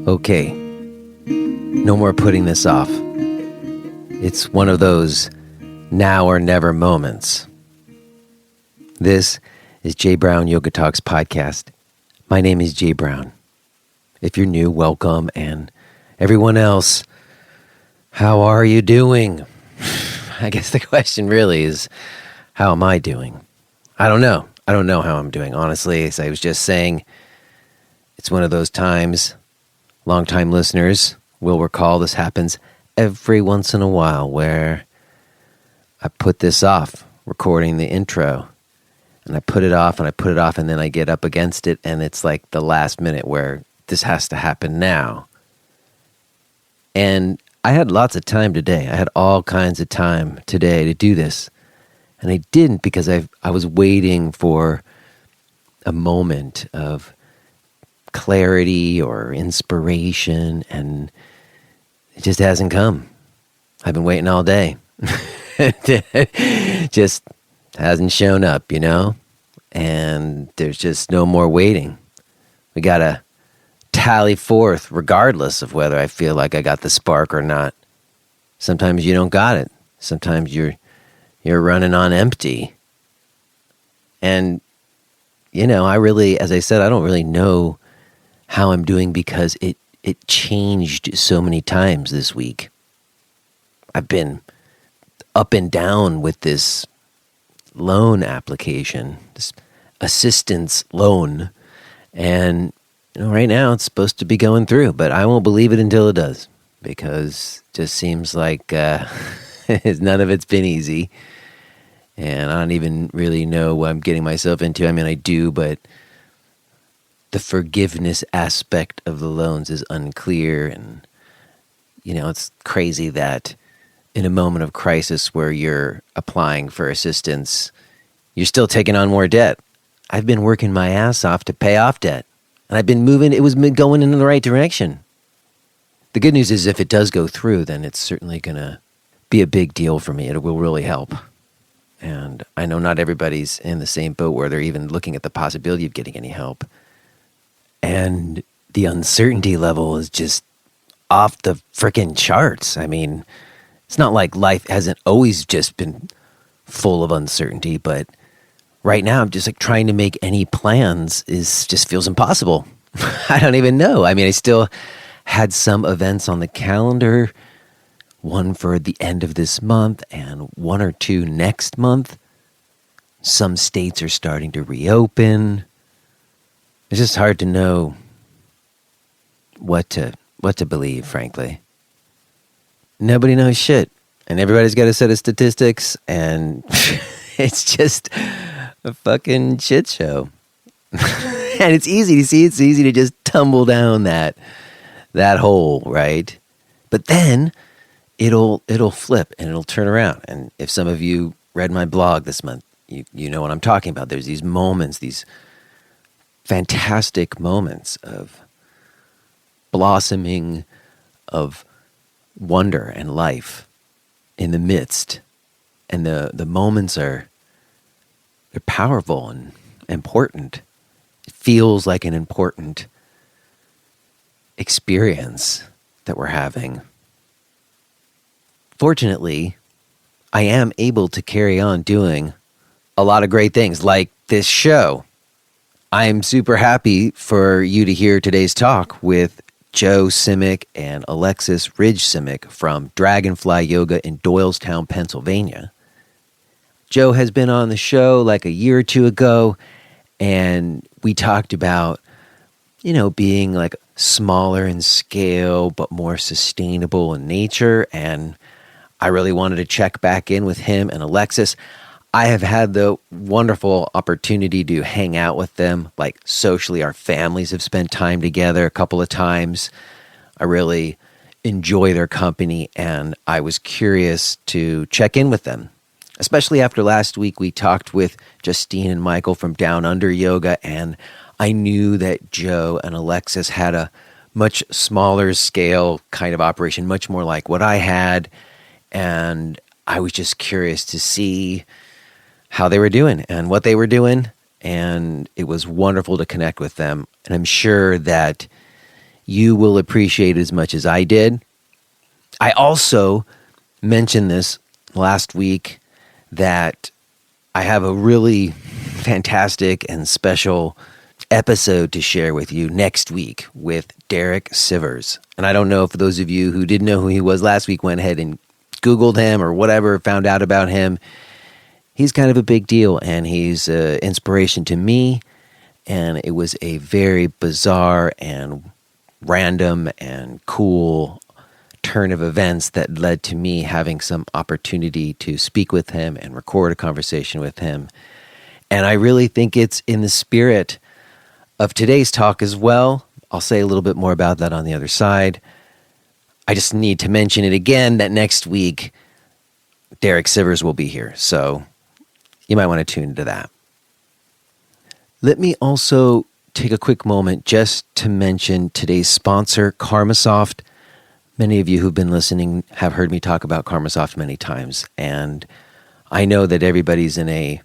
Okay, no more putting this off. It's one of those now or never moments. This is Jay Brown Yoga Talks podcast. My name is Jay Brown. If you're new, welcome, and everyone else, how are you doing? I guess the question really is, how am I doing? I don't know. I don't know how I'm doing. Honestly, as I was just saying, it's one of those times. Longtime listeners will recall this happens every once in a while where I put this off, recording the intro, and I put it off and I put it off, and then I get up against it, and it's like the last minute where this has to happen now. And I had lots of time today. I had all kinds of time today to do this, and I didn't because I was waiting for a moment of clarity or inspiration, and it just hasn't come. I've been waiting all day. Just hasn't shown up, and there's just no more waiting. We gotta tally forth regardless of whether I feel like I got the spark or not. Sometimes you don't got it. Sometimes you're running on empty. And I really, as I said, I don't really know how I'm doing because it changed so many times this week. I've been up and down with this loan application, this assistance loan, and right now it's supposed to be going through, but I won't believe it until it does, because it just seems like none of it's been easy, and I don't even really know what I'm getting myself into. I mean, I do, but the forgiveness aspect of the loans is unclear, and it's crazy that in a moment of crisis where you're applying for assistance, you're still taking on more debt. I've been working my ass off to pay off debt, and I've been moving. It was going in the right direction. The good news is if it does go through, then it's certainly going to be a big deal for me. It will really help. And I know not everybody's in the same boat where they're even looking at the possibility of getting any help. And the uncertainty level is just off the frickin' charts. I mean, it's not like life hasn't always just been full of uncertainty, but right now I'm just like trying to make any plans just feels impossible. I don't even know. I mean, I still had some events on the calendar, one for the end of this month and one or two next month. Some states are starting to reopen. It's just hard to know what to believe, frankly. Nobody knows shit, and everybody's got a set of statistics, and it's just a fucking shit show. And it's easy to see. It's easy to just tumble down that hole, right? But then it'll flip and it'll turn around. And if some of you read my blog this month, you know what I'm talking about. There's these moments, these fantastic moments of blossoming, of wonder and life in the midst. And the moments they're powerful and important. It feels like an important experience that we're having. Fortunately, I am able to carry on doing a lot of great things like this show. I'm super happy for you to hear today's talk with Joe Simek and Alexis Ridge Simek from Dragonfly Yoga in Doylestown, Pennsylvania. Joe has been on the show like a year or two ago, and we talked about, being like smaller in scale, but more sustainable in nature. And I really wanted to check back in with him and Alexis. I have had the wonderful opportunity to hang out with them, like socially. Our families have spent time together a couple of times. I really enjoy their company, and I was curious to check in with them, especially after last week we talked with Justine and Michael from Down Under Yoga, and I knew that Joe and Alexis had a much smaller scale kind of operation, much more like what I had, and I was just curious to see how they were doing and what they were doing. And it was wonderful to connect with them. And I'm sure that you will appreciate it as much as I did. I also mentioned this last week that I have a really fantastic and special episode to share with you next week with Derek Sivers. And I don't know if those of you who didn't know who he was last week went ahead and Googled him or whatever, found out about him. He's kind of a big deal, and he's an inspiration to me. And it was a very bizarre and random and cool turn of events that led to me having some opportunity to speak with him and record a conversation with him. And I really think it's in the spirit of today's talk as well. I'll say a little bit more about that on the other side. I just need to mention it again that next week, Derek Sivers will be here. So you might want to tune into that. Let me also take a quick moment just to mention today's sponsor, KarmaSoft. Many of you who've been listening have heard me talk about KarmaSoft many times. And I know that everybody's in a,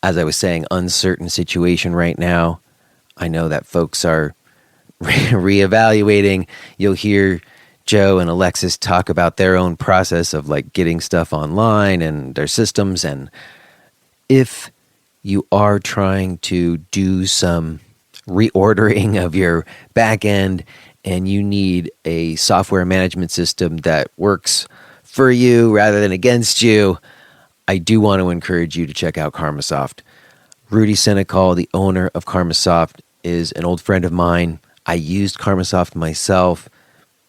as I was saying, uncertain situation right now. I know that folks are reevaluating. You'll hear Joe and Alexis talk about their own process of like getting stuff online and their systems. And if you are trying to do some reordering of your back end and you need a software management system that works for you rather than against you, I do want to encourage you to check out KarmaSoft. Rudy Senecal, the owner of KarmaSoft, is an old friend of mine. I used KarmaSoft myself.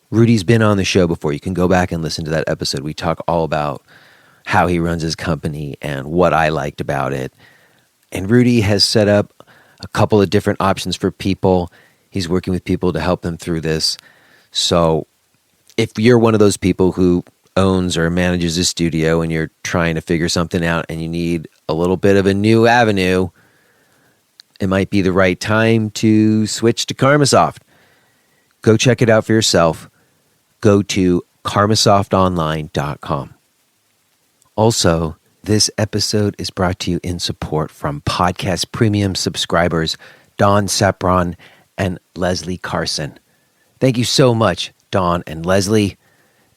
Rudy's been on the show before. You can go back and listen to that episode. We talk all about how he runs his company and what I liked about it. And Rudy has set up a couple of different options for people. He's working with people to help them through this. So if you're one of those people who owns or manages a studio and you're trying to figure something out and you need a little bit of a new avenue, it might be the right time to switch to KarmaSoft. Go check it out for yourself. Go to karmasoftonline.com. Also, this episode is brought to you in support from Podcast Premium subscribers Don Sepron and Leslie Carson. Thank you so much, Don and Leslie.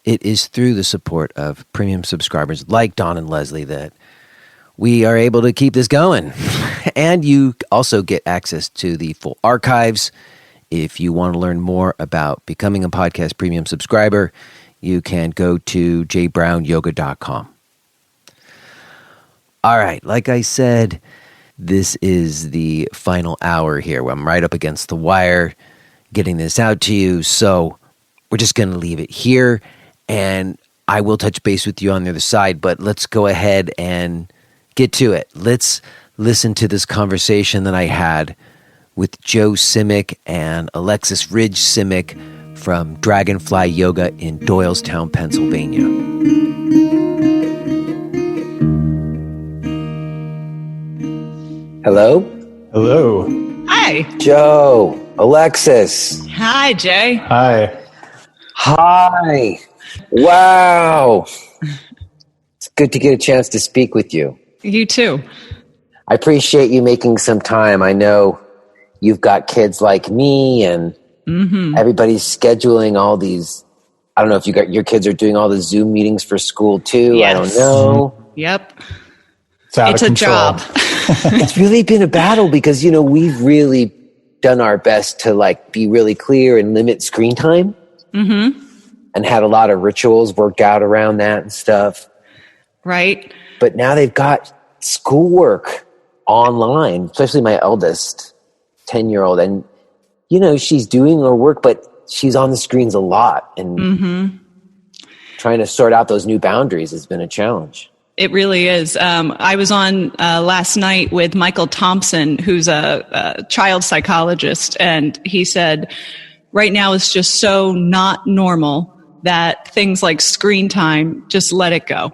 It is through the support of premium subscribers like Don and Leslie that we are able to keep this going. And you also get access to the full archives. If you want to learn more about becoming a Podcast Premium subscriber, you can go to jbrownyoga.com. All right, like I said, this is the final hour here. I'm right up against the wire getting this out to you. So we're just going to leave it here. And I will touch base with you on the other side. But let's go ahead and get to it. Let's listen to this conversation that I had with Joe Simek and Alexis Ridge Simek from Dragonfly Yoga in Doylestown, Pennsylvania. Hello? Hello. Hi. Joe, Alexis. Hi, Jay. Hi. Hi. Wow. It's good to get a chance to speak with you. You too. I appreciate you making some time. I know you've got kids like me and everybody's scheduling all these. I don't know if you got your kids are doing all the Zoom meetings for school too. Yes. I don't know. Yep. It's a job. It's really been a battle because, you know, we've really done our best to like be really clear and limit screen time and had a lot of rituals worked out around that and stuff. Right. But now they've got schoolwork online, especially my eldest 10-year-old. And, you know, she's doing her work, but she's on the screens a lot. And trying to sort out those new boundaries has been a challenge. It really is. I was on last night with Michael Thompson, who's a child psychologist, and he said, right now it's just so not normal that things like screen time, just let it go.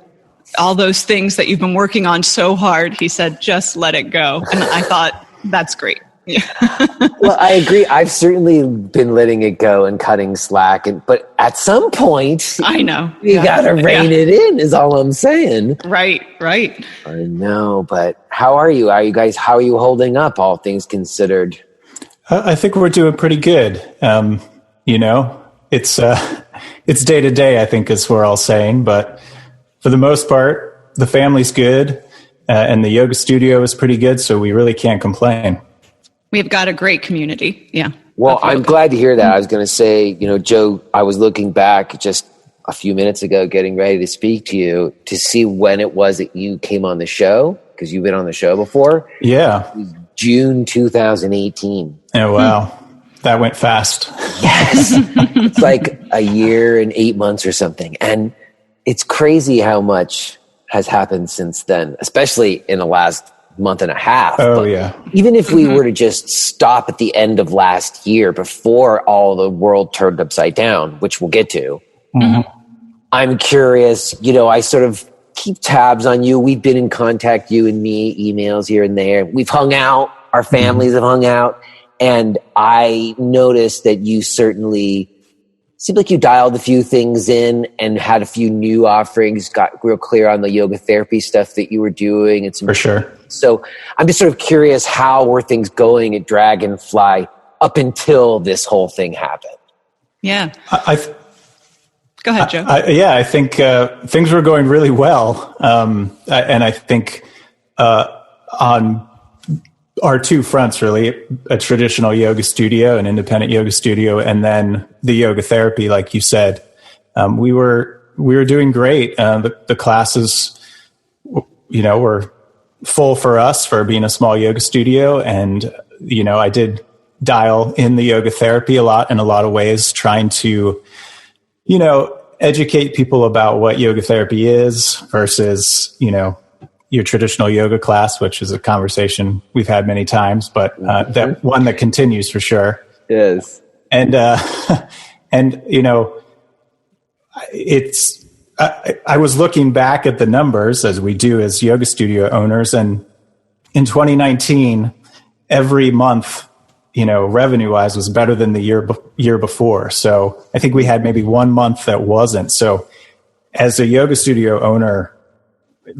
All those things that you've been working on so hard, he said, just let it go. And I thought, that's great. Well, I agree. I've certainly been letting it go and cutting slack, but at some point, I know you gotta rein it in. Is all I'm saying. Right. I know, but how are you? How are you holding up? All things considered, I think we're doing pretty good. It's day to day, I think, as we're all saying. But for the most part, the family's good, and the yoga studio is pretty good. So we really can't complain. We've got a great community. Yeah. Well, I'm glad to hear that. I was going to say, Joe, I was looking back just a few minutes ago, getting ready to speak to you to see when it was that you came on the show, because you've been on the show before. Yeah. It was June 2018. Oh, wow. That went fast. Yes. It's like a year and 8 months or something. And it's crazy how much has happened since then, especially in the last month and a half. Oh, but yeah. Even if we were to just stop at the end of last year before all the world turned upside down, which we'll get to, I'm curious, I sort of keep tabs on you. We've been in contact, you and me, emails here and there. We've hung out. Our families have hung out. And I noticed that you certainly seemed like you dialed a few things in and had a few new offerings, got real clear on the yoga therapy stuff that you were doing. It's for sure. So I'm just sort of curious, how were things going at Dragonfly up until this whole thing happened? Yeah. Go ahead, Joe. I think things were going really well. And I think on our two fronts, really, a traditional yoga studio, an independent yoga studio, and then the yoga therapy, like you said, we were doing great. The classes, were full for us for being a small yoga studio. And, I did dial in the yoga therapy a lot in a lot of ways, trying to, educate people about what yoga therapy is versus, your traditional yoga class, which is a conversation we've had many times, but that one that continues for sure. Yes. And it's, I was looking back at the numbers, as we do as yoga studio owners. And in 2019, every month, revenue wise was better than the year before. So I think we had maybe 1 month that wasn't. So as a yoga studio owner,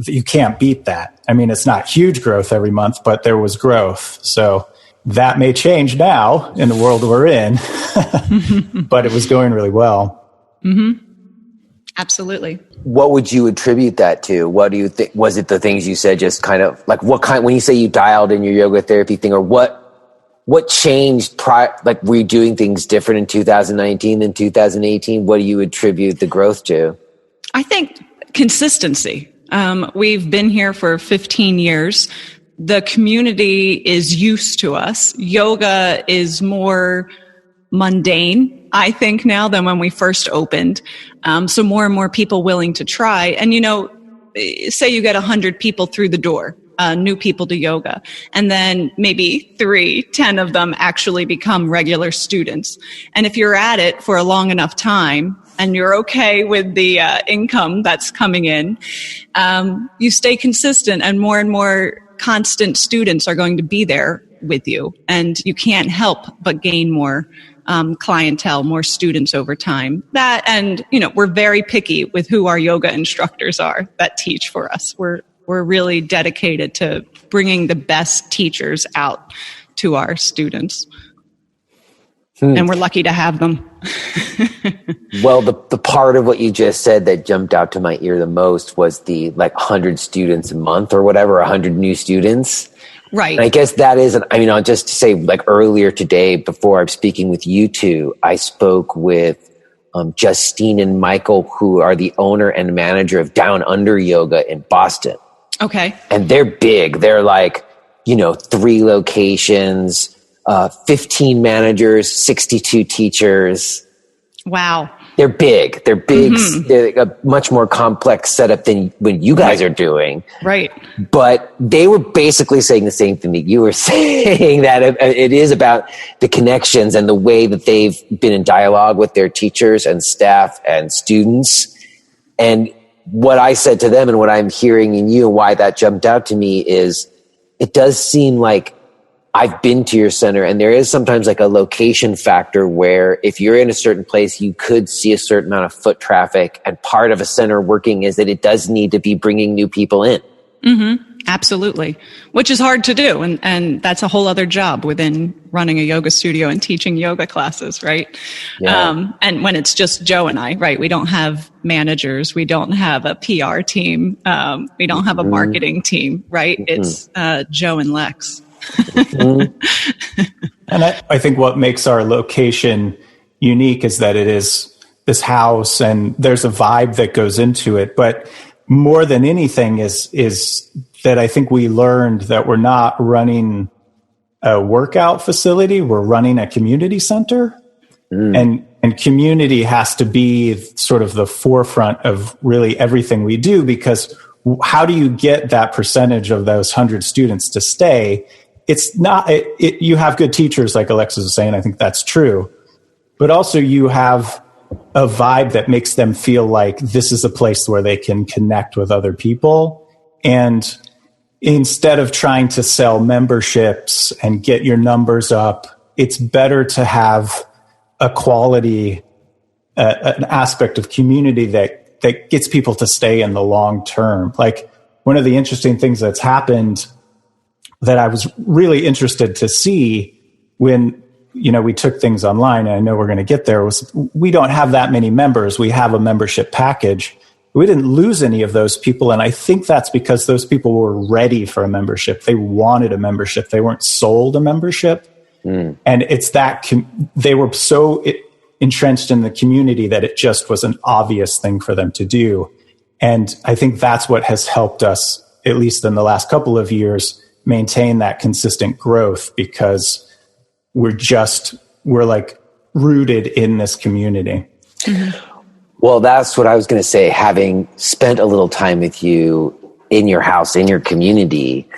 you can't beat that. I mean, it's not huge growth every month, but there was growth. So that may change now in the world we're in, but it was going really well. Mm-hmm. Absolutely. What would you attribute that to? What do you think? Was it the things you said, just kind of like when you say you dialed in your yoga therapy thing, or what changed like were you doing things different in 2019 than 2018? What do you attribute the growth to? I think consistency. We've been here for 15 years. The community is used to us. Yoga is more mundane, I think, now than when we first opened. So more and more people willing to try. And, say you get 100 people through the door, new people to yoga, and then maybe 10 of them actually become regular students. And if you're at it for a long enough time, and you're okay with the income that's coming in, you stay consistent, and more constant students are going to be there with you. And you can't help but gain more clientele, more students over time. That, and, we're very picky with who our yoga instructors are that teach for us. We're really dedicated to bringing the best teachers out to our students. And we're lucky to have them. Well, the part of what you just said that jumped out to my ear the most was the 100 students a month or whatever, 100 new students. Right. And I guess that is, I'll just say, earlier today, before I'm speaking with you two, I spoke with Justine and Michael, who are the owner and manager of Down Under Yoga in Boston. Okay. And they're big. They're 3 locations, 15 managers, 62 teachers. Wow. They're big. They're big. Mm-hmm. They're a much more complex setup than what you guys are doing. Right. But they were basically saying the same thing that you were saying, that it is about the connections and the way that they've been in dialogue with their teachers and staff and students. And what I said to them and what I'm hearing in you and why that jumped out to me is it does seem like I've been to your center, and there is sometimes like a location factor where if you're in a certain place, you could see a certain amount of foot traffic. And part of a center working is that it does need to be bringing new people in. Mm-hmm. Absolutely. Which is hard to do. And that's a whole other job within running a yoga studio and teaching yoga classes, right? Yeah. And when it's just Joe and I, right? We don't have managers. We don't have a PR team. We don't have a marketing team, right? It's Joe and Lex. And I think what makes our location unique is that it is this house and there's a vibe that goes into it. But more than anything is that I think we learned that we're not running a workout facility. We're running a community center. And community has to be sort of the forefront of really everything we do, because how do you get that percentage of those 100 students to stay? It's not, you have good teachers, like Alexis was saying. I think that's true. But also you have a vibe that makes them feel like this is a place where they can connect with other people. And instead of trying to sell memberships and get your numbers up, it's better to have a quality, an aspect of community that gets people to stay in the long term. Like, one of the interesting things that's happened that I was really interested to see when, we took things online, and I know we're going to get there, was we don't have that many members. We have a membership package. We didn't lose any of those people. And I think that's because those people were ready for a membership. They wanted a membership. They weren't sold a membership. And it's that they were so entrenched in the community that it just was an obvious thing for them to do. And I think that's what has helped us, at least in the last couple of years, maintain that consistent growth, because we're like rooted in this community. Well, that's what I was going to say. Having spent a little time with you in your house, in your community,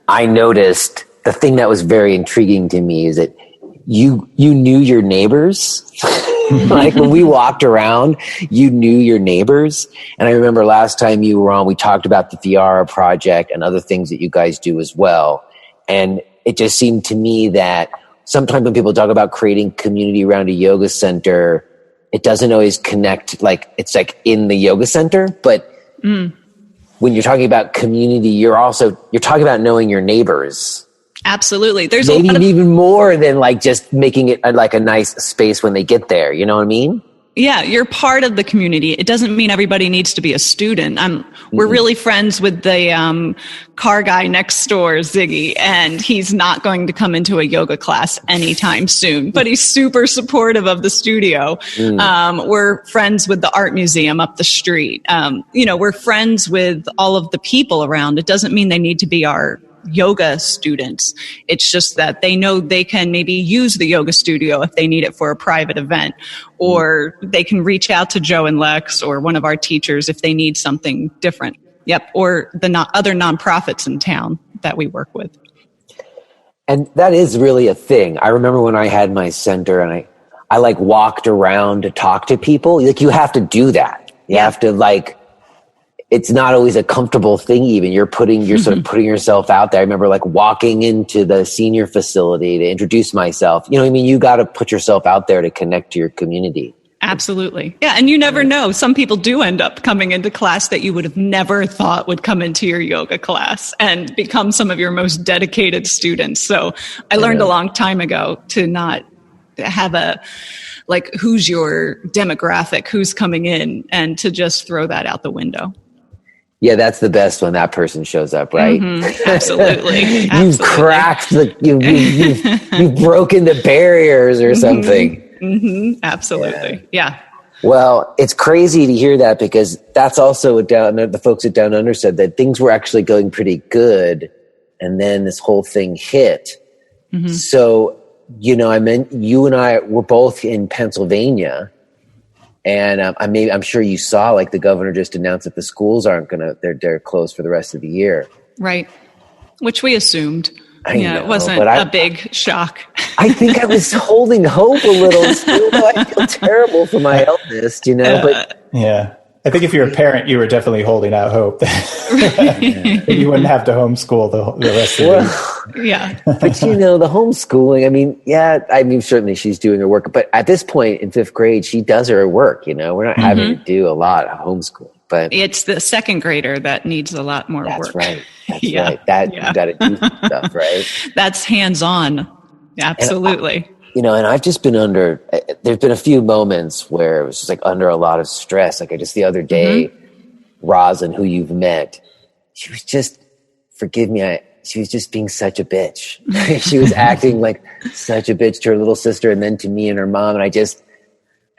I noticed the thing that was very intriguing to me is that you knew your neighbors. Like, when we walked around, you knew your neighbors. And I remember last time you were on, we talked about the Fiara project and other things that you guys do as well. And it just seemed to me that sometimes when people talk about creating community around a yoga center, it doesn't always connect, like it's like in the yoga center. But when you're talking about community, you're talking about knowing your neighbors. Absolutely. There's maybe even more than like just making it like a nice space when they get there. You know what I mean? Yeah, you're part of the community. It doesn't mean everybody needs to be a student. We're really friends with the car guy next door, Ziggy, and he's not going to come into a yoga class anytime soon, but he's super supportive of the studio. We're friends with the art museum up the street. We're friends with all of the people around. It doesn't mean they need to be our yoga students. It's just that they know they can maybe use the yoga studio if they need it for a private event, or they can reach out to Joe and Lex or one of our teachers if they need something different. Yep. Or the other nonprofits in town that we work with. And that is really a thing. I remember when I had my center and I like walked around to talk to people. Like, you have to do that. You have to, like, it's not always a comfortable thing. Even you're sort of putting yourself out there. I remember like walking into the senior facility to introduce myself. You know what I mean? You got to put yourself out there to connect to your community. Absolutely. Yeah. And you never know. Some people do end up coming into class that you would have never thought would come into your yoga class and become some of your most dedicated students. So I learned a long time ago to not have who's your demographic, who's coming in, and to just throw that out the window. Yeah, that's the best when that person shows up, right? Absolutely. You've cracked you've broken the barriers or something. Absolutely. Yeah. Well, it's crazy to hear that, because that's also what the folks at Down Under said, that things were actually going pretty good, and then this whole thing hit. So, I meant you and I were both in Pennsylvania. And I'm sure you saw, like, the governor just announced that the schools they're closed for the rest of the year. Right. Which we assumed. I know, it wasn't a big shock. I think I was holding hope a little still, though I feel terrible for my eldest, but. Yeah. I think if you're a parent, you were definitely holding out hope that you wouldn't have to homeschool the rest of the Yeah. But the homeschooling, I mean, certainly she's doing her work, but at this point in 5th grade, she does her work, we're not having to do a lot of homeschooling, but It's the 2nd grader that needs a lot more work. that's right. That's Yeah. right. You got to do some stuff, right? That's hands-on. Absolutely. And I've just been there's been a few moments where it was just like under a lot of stress. Like just the other day, Rosin, who you've met, she was just, forgive me, she was just being such a bitch. She was acting like such a bitch to her little sister and then to me and her mom. And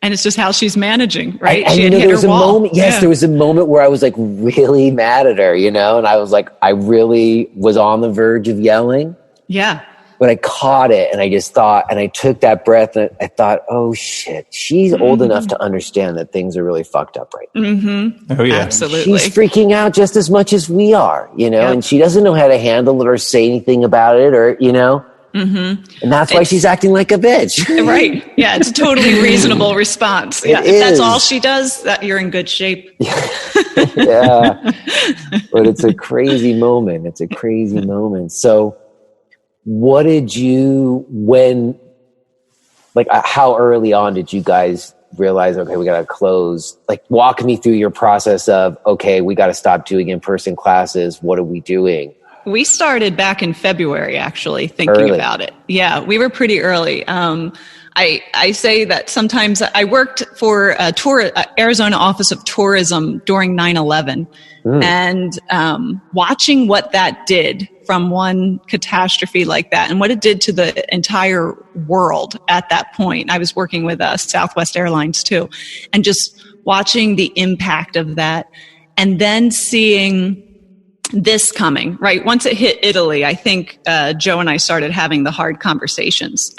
and it's just how she's managing, right? She had hit there was her wall. Moment, yes, there was a moment where I was like really mad at her, and I was like, I really was on the verge of yelling. Yeah. But I caught it and I just thought, and I took that breath and I thought, oh shit, she's old enough to understand that things are really fucked up right now. Mm-hmm. Oh, yeah. Absolutely. She's freaking out just as much as we are, and she doesn't know how to handle it or say anything about it or, and that's why she's acting like a bitch. Right. Yeah. It's a totally reasonable response. Yeah. If that's all she does, that you're in good shape. Yeah. But it's a crazy moment. So, what did how early on did you guys realize, okay, we got to close? Like, walk me through your process of, okay, we got to stop doing in-person classes. What are we doing? We started back in February, actually, thinking about it. Yeah, we were pretty early. I say that sometimes I worked for Arizona Office of Tourism during 9/11, and watching what that did from one catastrophe like that and what it did to the entire world at that point. I was working with Southwest Airlines too, and just watching the impact of that, and then seeing this coming, right? Once it hit Italy, I think Joe and I started having the hard conversations.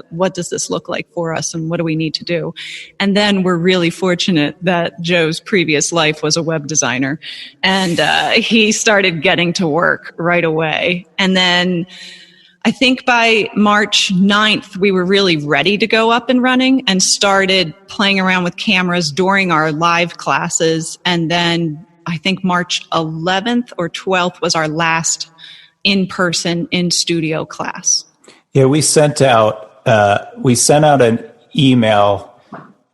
What does this look like for us and what do we need to do? And then we're really fortunate that Joe's previous life was a web designer, and he started getting to work right away. And then I think by March 9th, we were really ready to go up and running and started playing around with cameras during our live classes. And then I think March 11th or 12th was our last in-person, in-studio class. Yeah, we sent out an email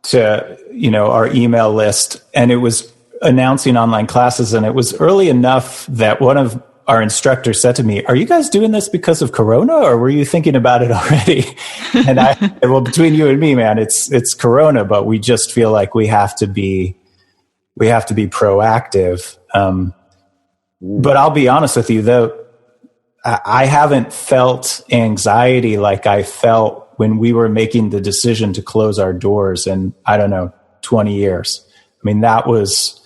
to, our email list, and it was announcing online classes, and it was early enough that one of our instructors said to me, "Are you guys doing this because of Corona, or were you thinking about it already?" And I said, well, between you and me, man, it's Corona, but we just feel like we have to be proactive. But I'll be honest with you, though, I haven't felt anxiety like I felt when we were making the decision to close our doors in, 20 years. I mean, that was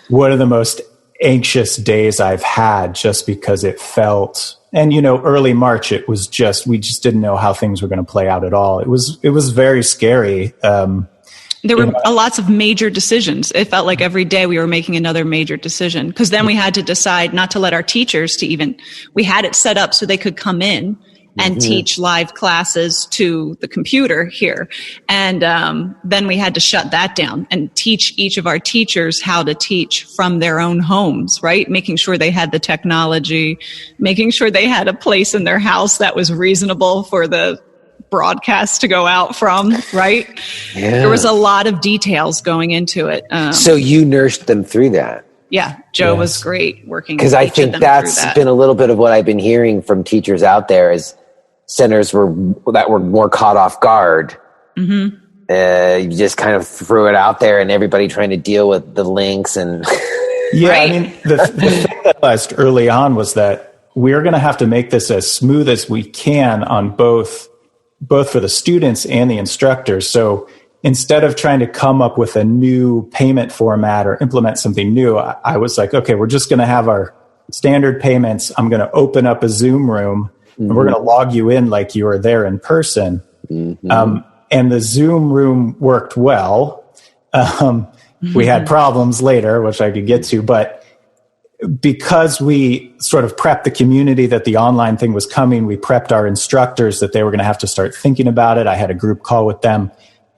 one of the most anxious days I've had, just because it felt, and early March, it was we just didn't know how things were going to play out at all. It was very scary. There were lots of major decisions. It felt like every day we were making another major decision, because then we had to decide not to let our teachers we had it set up so they could come in and teach live classes to the computer here. And then we had to shut that down and teach each of our teachers how to teach from their own homes, right? Making sure they had the technology, making sure they had a place in their house that was reasonable for the broadcast to go out from, right? Yeah. There was a lot of details going into it. So you nursed them through that. Yeah, Joe was great working. Because I think that's been a little bit of what I've been hearing from teachers out there, is centers that were more caught off guard. You just kind of threw it out there, and everybody trying to deal with the links and. Yeah, right? I mean, the thing that I realized early on was that we're going to have to make this as smooth as we can on both for the students and the instructors. So instead of trying to come up with a new payment format or implement something new, I was like, okay, we're just going to have our standard payments. I'm going to open up a Zoom room and we're going to log you in like you were there in person. And the Zoom room worked well. We had problems later, which I could get to, but because we sort of prepped the community that the online thing was coming, we prepped our instructors that they were going to have to start thinking about it. I had a group call with them.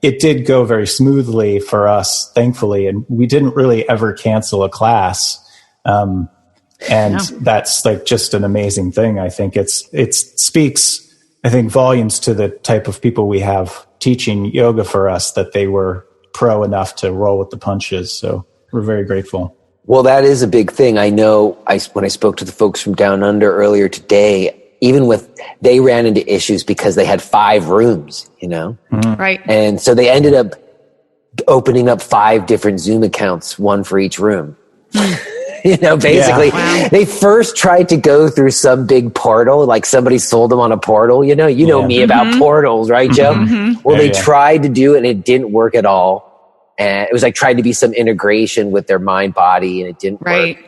it did go very smoothly for us, thankfully, and we didn't really ever cancel a class. That's like just an amazing thing. I think it speaks, I think, volumes to the type of people we have teaching yoga for us, that they were pro enough to roll with the punches. So we're very grateful. Well, that is a big thing. I know when I spoke to the folks from Down Under earlier today, they ran into issues because they had 5 rooms, Right. And so they ended up opening up 5 different Zoom accounts, one for each room. Basically, They first tried to go through some big portal, like somebody sold them on a portal. You know me about portals, right, Joe? Mm-hmm. Well, they tried to do it and it didn't work at all. And it was like trying to be some integration with their mind body, and it didn't work.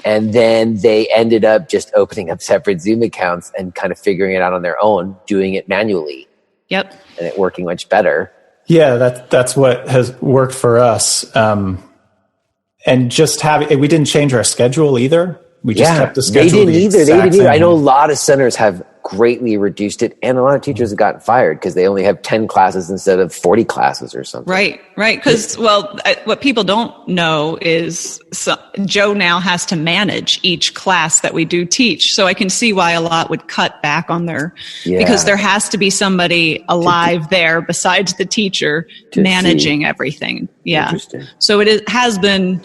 And then they ended up just opening up separate Zoom accounts and kind of figuring it out on their own, doing it manually. Yep. And it working much better. Yeah, that's what has worked for us. And just we didn't change our schedule either. We just kept the schedule. They didn't either. I know a lot of centers have greatly reduced it, and a lot of teachers have gotten fired because they only have 10 classes instead of 40 classes or something. Right. Because, what people don't know is Joe now has to manage each class that we do teach. So I can see why a lot would cut back on because there has to be somebody alive there besides the teacher managing everything. Yeah. So has been,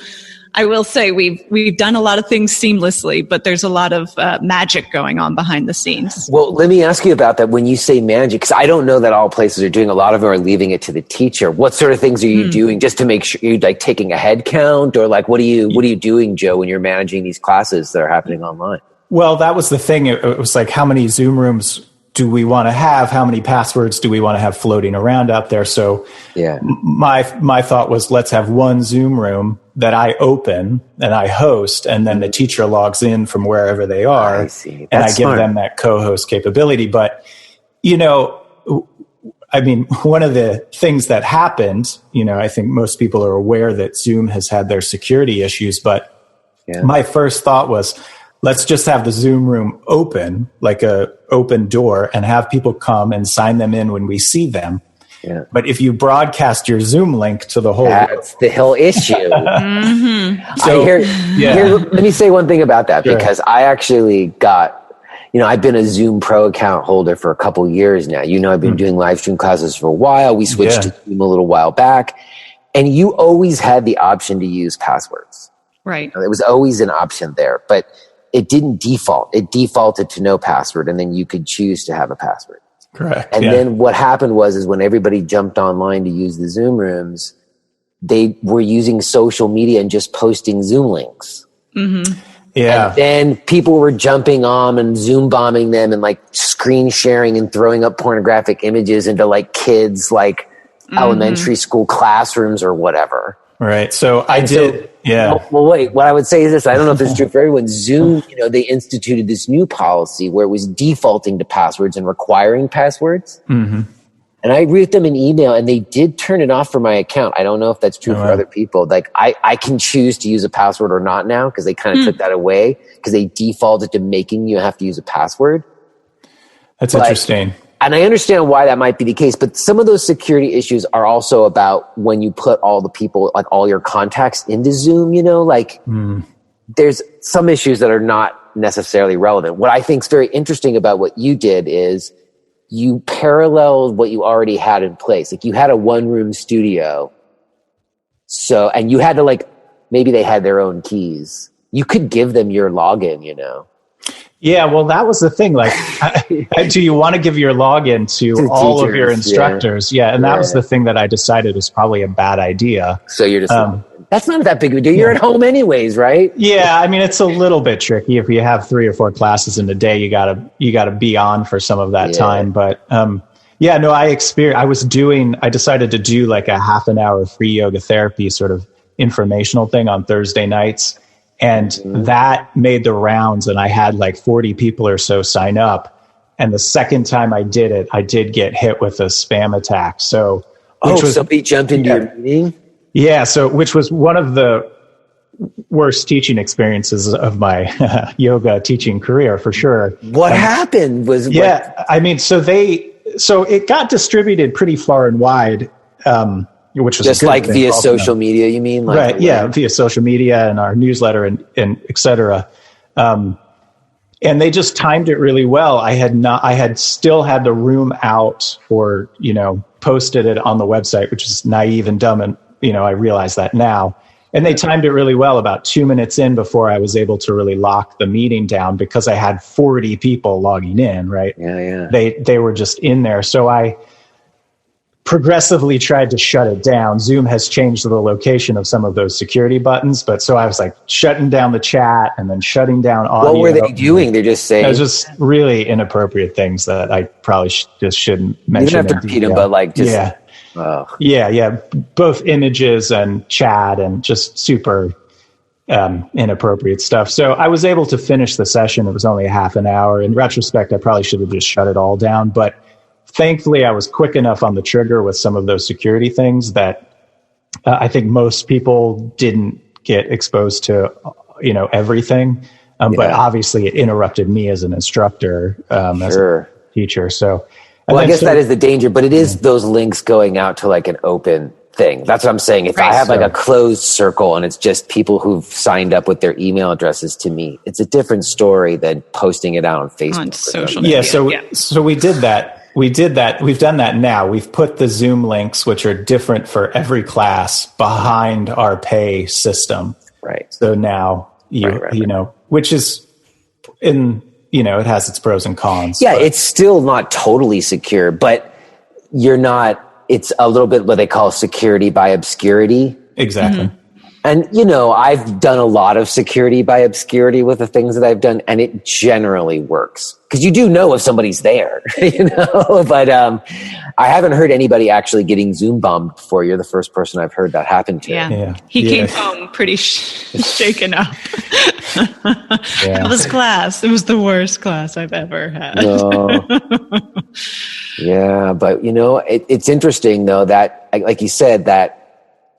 I will say we've done a lot of things seamlessly, but there's a lot of magic going on behind the scenes. Well, let me ask you about that. When you say magic, because I don't know that all places are doing. A lot of them are leaving it to the teacher. What sort of things are you doing just to make sure you're like taking a head count, or like what are you doing, Joe, when you're managing these classes that are happening online? Well, that was the thing. It was like, how many Zoom rooms do we want to have? How many passwords do we want to have floating around out there? So my thought was, let's have one Zoom room that I open and I host, and then the teacher logs in from wherever they are. I see. And I give them that co-host capability. But, one of the things that happened, I think most people are aware that Zoom has had their security issues, but my first thought was, let's just have the Zoom room open, like a open door, and have people come and sign them in when we see them. Yeah. But if you broadcast your Zoom link to the whole... That's the whole issue. So, let me say one thing about that, because I actually got, I've been a Zoom Pro account holder for a couple years now. I've been doing live stream classes for a while. We switched to Zoom a little while back. And you always had the option to use passwords. Right. It was always an option there. But it didn't default. It defaulted to no password, and then you could choose to have a password. Correct. And then what happened is when everybody jumped online to use the Zoom rooms, they were using social media and just posting Zoom links. Mm-hmm. Yeah. And then people were jumping on and Zoom bombing them and like screen sharing and throwing up pornographic images into like kids, like elementary school classrooms or whatever. Right. So I did. Well, wait, what I would say is this. I don't know if it's true for everyone. Zoom, they instituted this new policy where it was defaulting to passwords and requiring passwords. Mm-hmm. And I wrote them an email and they did turn it off for my account. I don't know if that's true for other people. Like I can choose to use a password or not now, because they kind of took that away because they defaulted to making you have to use a password. That's interesting. And I understand why that might be the case, but some of those security issues are also about when you put all the people, like all your contacts into Zoom, there's some issues that are not necessarily relevant. What I think is very interesting about what you did is you paralleled what you already had in place. Like you had a one-room studio. So, and you had to maybe they had their own keys. You could give them your login, Yeah, well, that was the thing. Like, do you want to give your login to all teachers, of your instructors? Yeah, and that was the thing that I decided was probably a bad idea. So you're just that's not that big of a deal. You're at home anyways, right? Yeah, it's a little bit tricky. If you have 3 or 4 classes in a day, you gotta be on for some of that time. But I decided to do like a half an hour free yoga therapy sort of informational thing on Thursday nights. And that made the rounds, and I had like 40 people or so sign up. And the second time I did it, I did get hit with a spam attack. So, somebody jumped into your meeting? Yeah. So, which was one of the worst teaching experiences of my yoga teaching career, for sure. What happened? So it got distributed pretty far and wide. which was just like via social media, you mean? Like right. Yeah. Via social media and our newsletter and et cetera. And they just timed it really well. I had still had the room out for, posted it on the website, which is naive and dumb. And, I realize that now. And they timed it really well about 2 minutes in before I was able to really lock the meeting down because I had 40 people logging in, right? Yeah. They were just in there. So I progressively tried to shut it down. Zoom has changed the location of some of those security buttons, but so I was like shutting down the chat and then shutting down audio. What were they doing? They're just saying... It was just really inappropriate things that I probably just shouldn't mention. You don't have to repeat them, but like just... Yeah. Oh. Yeah. Both images and chat and just super inappropriate stuff. So I was able to finish the session. It was only a half an hour. In retrospect, I probably should have just shut it all down. But thankfully, I was quick enough on the trigger with some of those security things that I think most people didn't get exposed to, everything. But obviously, it interrupted me as an instructor, as a teacher. So... Well, I guess that is the danger, but it is those links going out to like an open thing. That's what I'm saying. If I have like a closed circle and it's just people who've signed up with their email addresses to meet, it's a different story than posting it out on Facebook. On social media. So we did that. We've done that now. We've put the Zoom links, which are different for every class, behind our pay system. Right. So now which is it has its pros and cons. Yeah, it's still not totally secure, but it's a little bit what they call security by obscurity. Exactly. Mm-hmm. And, I've done a lot of security by obscurity with the things that I've done, and it generally works. Because you do know if somebody's there, But I haven't heard anybody actually getting Zoom bombed before. You're the first person I've heard that happen to. Yeah. He came home pretty shaken up. It was class. It was the worst class I've ever had. No. Yeah, but, it's interesting, though, that, like you said, that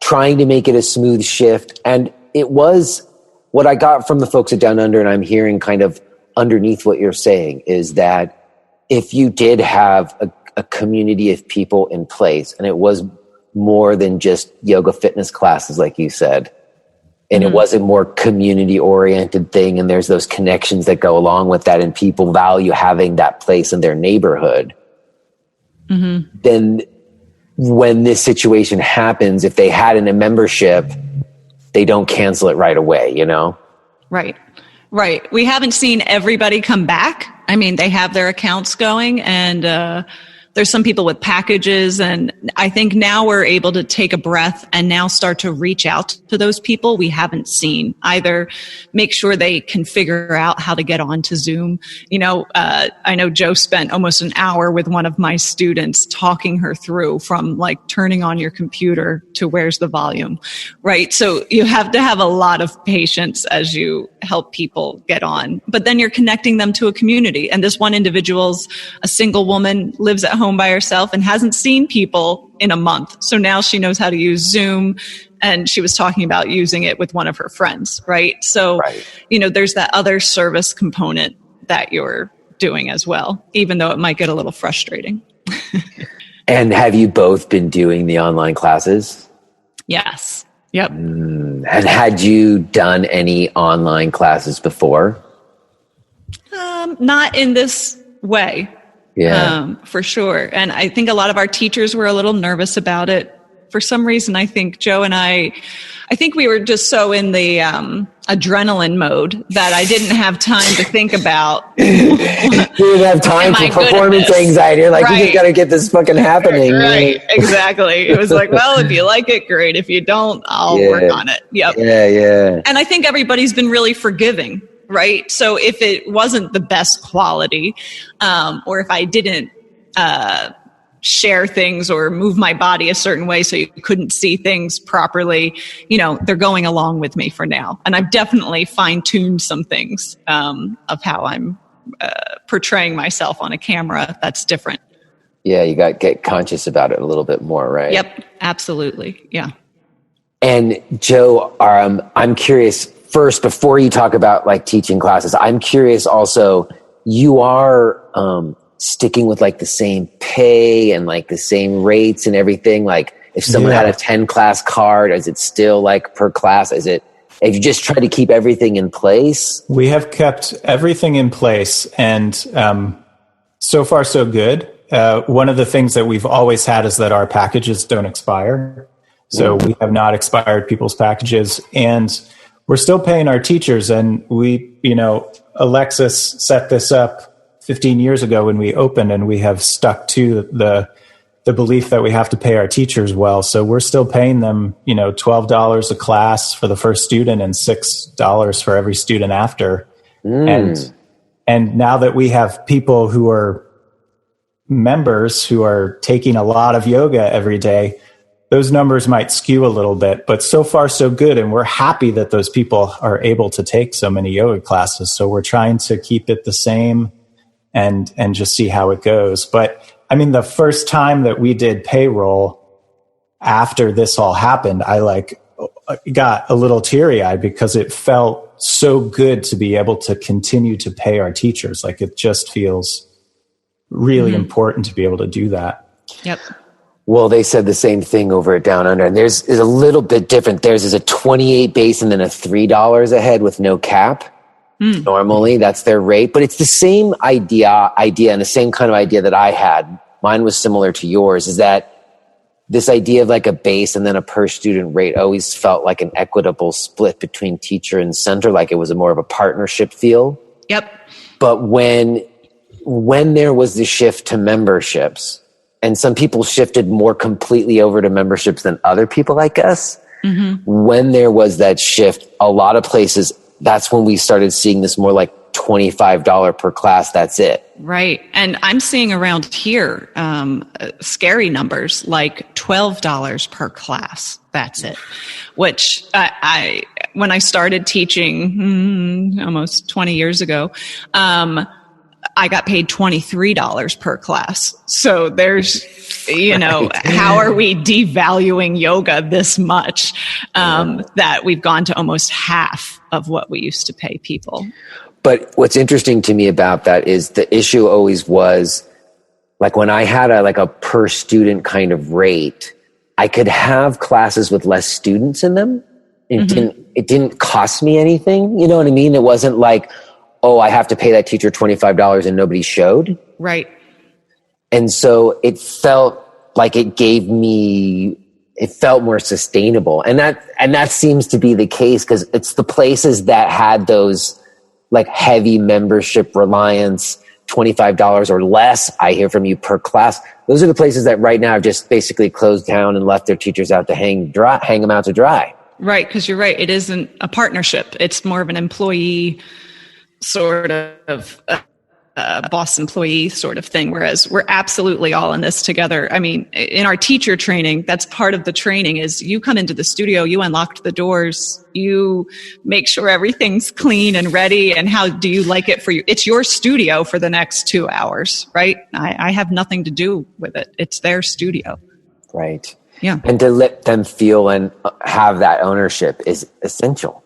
trying to make it a smooth shift. And it was what I got from the folks at Down Under, and I'm hearing kind of underneath what you're saying, is that if you did have a community of people in place, and it was more than just yoga fitness classes, like you said, and it was a more community oriented thing, and there's those connections that go along with that, and people value having that place in their neighborhood, then when this situation happens, if they had in a membership, they don't cancel it right away, Right. We haven't seen everybody come back. I mean, they have their accounts going, and there's some people with packages. And I think now we're able to take a breath and now start to reach out to those people we haven't seen. Either make sure they can figure out how to get onto Zoom. I know Joe spent almost an hour with one of my students talking her through from like turning on your computer to where's the volume, right? So you have to have a lot of patience as you help people get on, but then you're connecting them to a community. And this one individual's a single woman, lives at home by herself and hasn't seen people in a month. So now she knows how to use Zoom, and she was talking about using it with one of her friends, right? So, there's that other service component that you're doing as well, even though it might get a little frustrating. And have you both been doing the online classes? Yes. Yep. And had you done any online classes before? Not in this way. Yeah. For sure. And I think a lot of our teachers were a little nervous about it. For some reason, I think Joe and I think we were just so in the adrenaline mode that I didn't have time to think about. You didn't have time for performance anxiety. You're like, we just got to get this fucking happening. Right. Exactly. It was like, well, if you like it, great. If you don't, I'll work on it. Yep. Yeah. And I think everybody's been really forgiving. Right. So if it wasn't the best quality, or if I didn't share things or move my body a certain way so you couldn't see things properly, they're going along with me for now. And I've definitely fine-tuned some things of how I'm portraying myself on a camera that's different. Yeah, you got to get conscious about it a little bit more, right? Yep, absolutely. Yeah. And Joe, I'm curious, first, before you talk about like teaching classes, I'm curious also, you are sticking with like the same pay and like the same rates and everything. Like, If someone had a 10 class card, is it still like per class? If you just try to keep everything in place? We have kept everything in place, and so far so good. One of the things that we've always had is that our packages don't expire. So we have not expired people's packages, and we're still paying our teachers. And Alexis set this up 15 years ago when we opened, and we have stuck to the belief that we have to pay our teachers well. So we're still paying them, $12 a class for the first student and $6 for every student after. And now that we have people who are members who are taking a lot of yoga every day, those numbers might skew a little bit, but so far so good. And we're happy that those people are able to take so many yoga classes. So we're trying to keep it the same and just see how it goes. But I mean, the first time that we did payroll after this all happened, I got a little teary-eyed because it felt so good to be able to continue to pay our teachers. Like, it just feels really important to be able to do that. Yep. Well, they said the same thing over at Down Under, and theirs is a little bit different. Theirs is a 28 base and then a $3 a head with no cap. Normally, that's their rate, but it's the same idea and the same kind of idea that I had. Mine was similar to yours, is that this idea of like a base and then a per student rate always felt like an equitable split between teacher and center, like it was more of a partnership feel. Yep. But when there was the shift to memberships, and some people shifted more completely over to memberships than other people, I guess, when there was that shift, a lot of places, that's when we started seeing this more like $25 per class. That's it. Right. And I'm seeing around here scary numbers like $12 per class. That's it. Which I when I started teaching almost 20 years ago, I got paid $23 per class. So there's, how are we devaluing yoga this much that we've gone to almost half of what we used to pay people? But what's interesting to me about that is the issue always was, like, when I had a per student kind of rate, I could have classes with less students in them. It didn't cost me anything. You know what I mean? It wasn't like, oh, I have to pay that teacher $25 and nobody showed. Right. And so it felt like it felt more sustainable. And that seems to be the case, because it's the places that had those like heavy membership reliance, $25 or less, I hear from you, per class. Those are the places that right now have just basically closed down and left their teachers out to hang them out to dry. Right. Because you're right. It isn't a partnership. It's more of an employee sort of boss employee sort of thing, whereas we're absolutely all in this together. I mean, in our teacher training, that's part of the training is you come into the studio, you unlock the doors, you make sure everything's clean and ready, and how do you like it for you? It's your studio for the next 2 hours, right? I have nothing to do with it. It's their studio. Right. Yeah. And to let them feel and have that ownership is essential.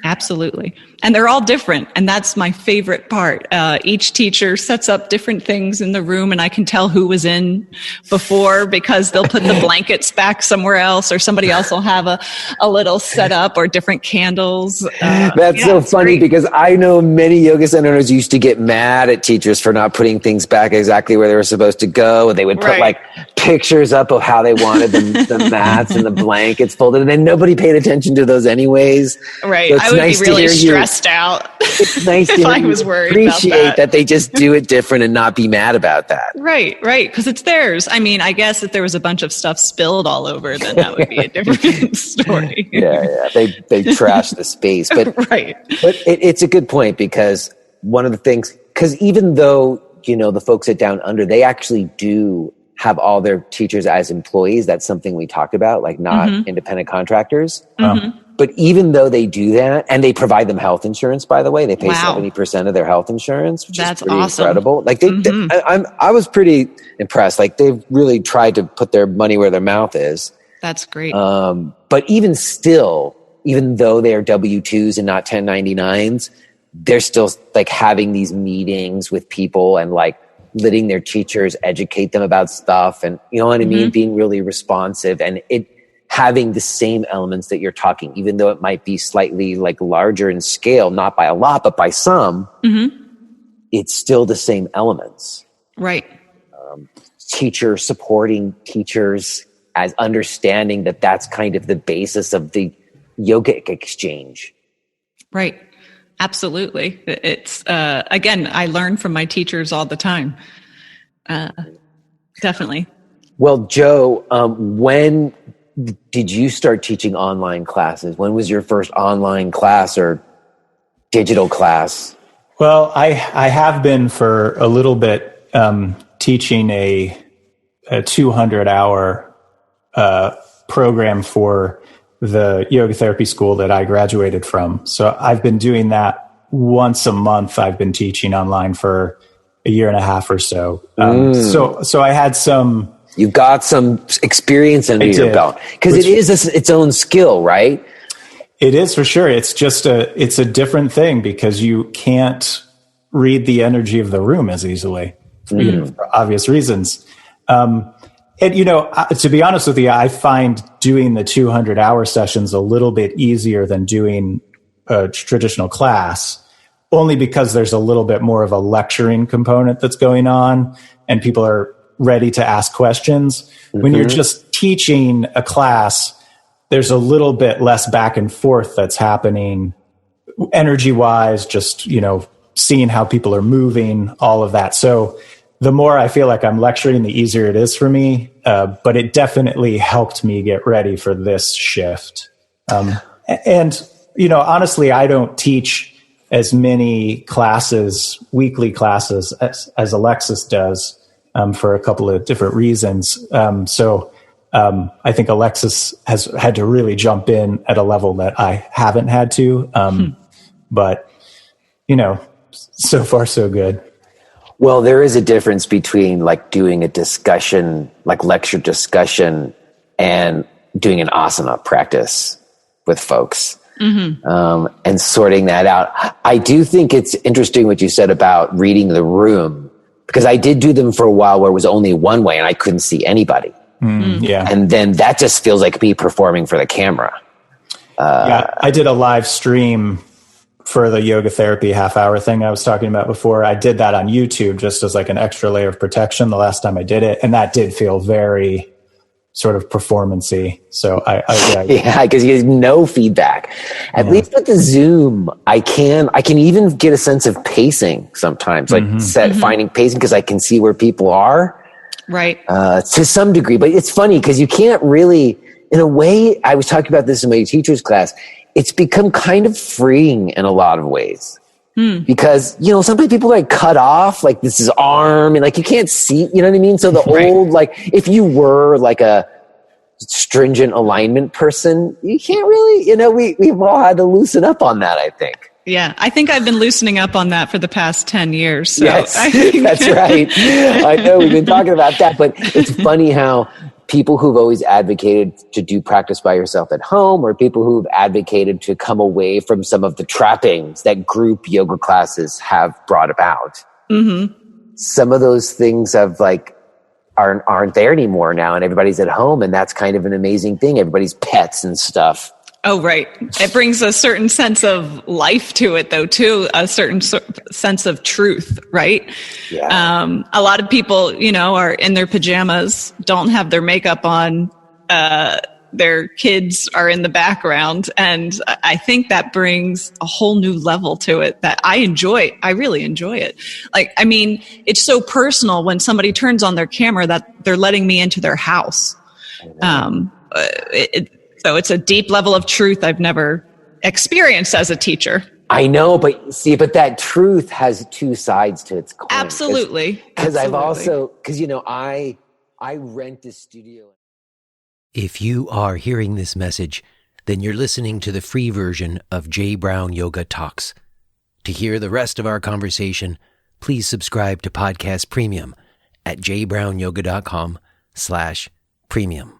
Absolutely. And they're all different. And that's my favorite part. Each teacher sets up different things in the room, and I can tell who was in before because they'll put the blankets back somewhere else, or somebody else will have a little setup or different candles. That's so funny because I know many yoga center owners used to get mad at teachers for not putting things back exactly where they were supposed to go. And they would put like pictures up of how they wanted the mats and the blankets folded, and then nobody paid attention to those anyways. Right. So I would be really stressed out it's nice if I was worried appreciate about that they just do it different and not be mad about that. Right. Because it's theirs. I mean, I guess if there was a bunch of stuff spilled all over, then that would be a different story. Yeah. They trash the space. But, right. But it's a good point, because one of the things, because even though, the folks at Down Under, they actually do have all their teachers as employees. That's something we talked about, like not independent contractors. But even though they do that, and they provide them health insurance, by the way, they pay 70% of their health insurance, which is pretty incredible. Like I was pretty impressed. Like, they've really tried to put their money where their mouth is. That's great. But even still, even though they are W-2s and not 1099s, they're still like having these meetings with people and like letting their teachers educate them about stuff, and you know what I mean, being really responsive, and it having the same elements that you're talking, even though it might be slightly like larger in scale, not by a lot, but by some, it's still the same elements. Right. Teachers supporting teachers as understanding that that's kind of the basis of the yogic exchange. Right. Absolutely. It's, again, I learn from my teachers all the time. Definitely. Well, Joe, when did you start teaching online classes? When was your first online class or digital class? Well, I have been for a little bit teaching a 200-hour program for the yoga therapy school that I graduated from. So I've been doing that once a month. I've been teaching online for a year and a half or so. So I had some... You got some experience under your belt, because it is its own skill, right? It is, for sure. It's just it's a different thing because you can't read the energy of the room as easily, for obvious reasons. And, to be honest with you, I find doing the 200-hour sessions a little bit easier than doing a traditional class, only because there's a little bit more of a lecturing component that's going on, and people are ready to ask questions. When you're just teaching a class, there's a little bit less back and forth that's happening energy wise, just, seeing how people are moving, all of that. So the more I feel like I'm lecturing, the easier it is for me. But it definitely helped me get ready for this shift. And honestly, I don't teach as many classes, weekly classes as Alexis does. For a couple of different reasons. So I think Alexis has had to really jump in at a level that I haven't had to. But, so far so good. Well, there is a difference between like doing a discussion, like lecture discussion, and doing an asana practice with folks. And sorting that out. I do think it's interesting what you said about reading the room, because I did do them for a while where it was only one way and I couldn't see anybody. Yeah. And then that just feels like me performing for the camera. I did a live stream for the yoga therapy half-hour thing I was talking about before. I did that on YouTube just as like an extra layer of protection the last time I did it. And that did feel very sort of performance-y. So yeah, because you have no feedback. At least with the Zoom, I can even get a sense of pacing sometimes, like finding pacing, because I can see where people are. Right. To some degree, but it's funny because you can't really, in a way, I was talking about this in my teacher's class, it's become kind of freeing in a lot of ways. Because, sometimes people like cut off, like this is arm, and like you can't see, you know what I mean? So the old, like if you were like a stringent alignment person, you can't really, we've all had to loosen up on that, I think. Yeah, I think I've been loosening up on that for the past 10 years. So yes, that's right. I know we've been talking about that, but it's funny how people who've always advocated to do practice by yourself at home, or people who've advocated to come away from some of the trappings that group yoga classes have brought about. Some of those things have aren't there anymore now, and everybody's at home, and that's kind of an amazing thing. Everybody's pets and stuff. Oh, right. It brings a certain sense of life to it, though, too, a certain sense of truth, right? Yeah. A lot of people, are in their pajamas, don't have their makeup on, their kids are in the background, and I think that brings a whole new level to it that I enjoy. I really enjoy it. It's so personal when somebody turns on their camera that they're letting me into their house. So it's a deep level of truth I've never experienced as a teacher. I know, but that truth has two sides to its coin. Absolutely. Because I rent a studio. If you are hearing this message, then you're listening to the free version of Jay Brown Yoga Talks. To hear the rest of our conversation, please subscribe to Podcast Premium at jbrownyoga.com/premium.